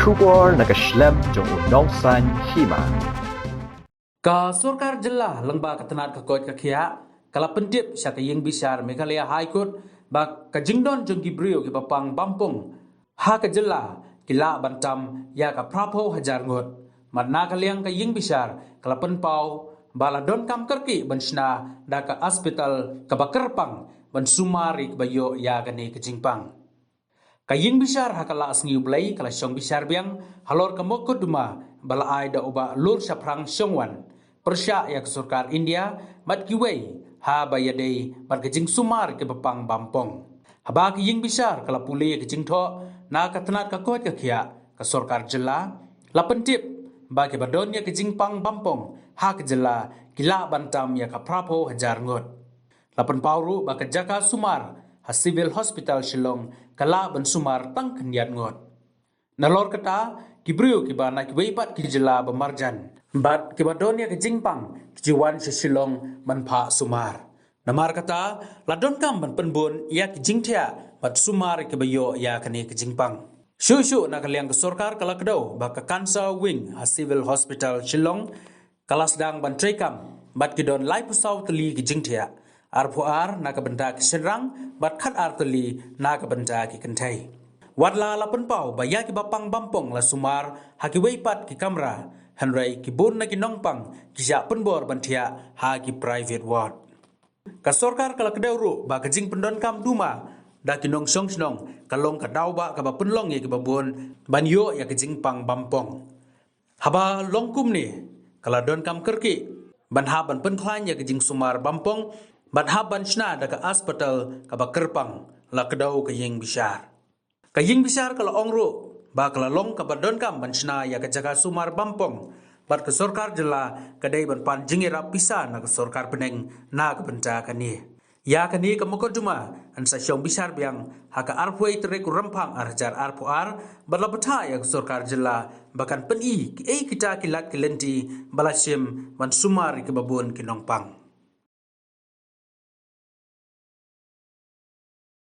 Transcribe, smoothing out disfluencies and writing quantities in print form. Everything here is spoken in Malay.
Shubor nakaslem jong unongsan hima. Ka Sorkar Jilla lengba ketenat kekot kekia kala pentip syaka yeng bisar Meghalaya High Court ba kajingdon jong gibrio ki bapang bampung ha ka Jilla kila bantam ya ka prapo hajar ngot matna kaliang ka yeng bisar kala penpau bala don kam kerki bansna da ka hospital ka bakerpang ban sumari bayo ya gani kajingpang kaying bisar hakala asngiu blai kala syong bisar biang halor kamokot duma bala ai da uba lur saprang syongwan persya ya Sorkar India mat kiwei ha bayadei mat kejing sumar ke bepang bampong haba kaying bisar kala puli kejing tho na katanat ka kot ka khia ka Sorkar Jilla la pentip ba ke badon ya kejing pang bampong ha ke Jilla kila bantam ya ka prapo hajar ngot lapan pauru ba ka jaka sumar ha civil hospital Shillong kala ban sumar tang kendiat ngot nalor kata kibrio kibana kiweipat ki Jilla bamarjan bat kibadonia ke jingpang jiwan se Shillong ban pha sumar namar kata ladon kam ban penbun ya ki jingthia bat sumar ke bayo ya kane ke jingpang shu na kaliang ke Sorkar kala kedau ba ka cancer wing ha civil hospital Shillong kala sedang ban trekam bat kidon lai pusau teli ki jingthia arpuar na ka benda ki senrang bat khat arteli na ka benda ki kentai wadla la penpau baya ki bapang bampong la sumar ha ki weipat ki kamera hanrai ki bun na ki nongpang ki ja penbor bantia ha ki private ward ka Sorkar kala kedauru ba ka jing pendon kam duma da ki nong song snong kalong ka dau ba ka ba penlong ye ki babun ban yo ya ki jing pang bampong haba longkum ni kala don kam kerki ban ha ban penkhlan ya ki jing sumar bampong bat haban shna da ka hospital ka ba kerpang la kedau ka yeng bisar kala ongro ba kala long ka badon kam ban shna ya ka jaga sumar bampong bat ka Sorkar Jilla ka dei ban pan jingira pisa na ka Sorkar peneng na ka benta ka ni ya ka ni ka mokoduma an sa syong bisar biang ha ka arpoi tere ku rempang arjar arpuar bala beta ya ka Sorkar Jilla bakan peni ki kita kilat kilenti balasim ban sumar ki babun ki nongpang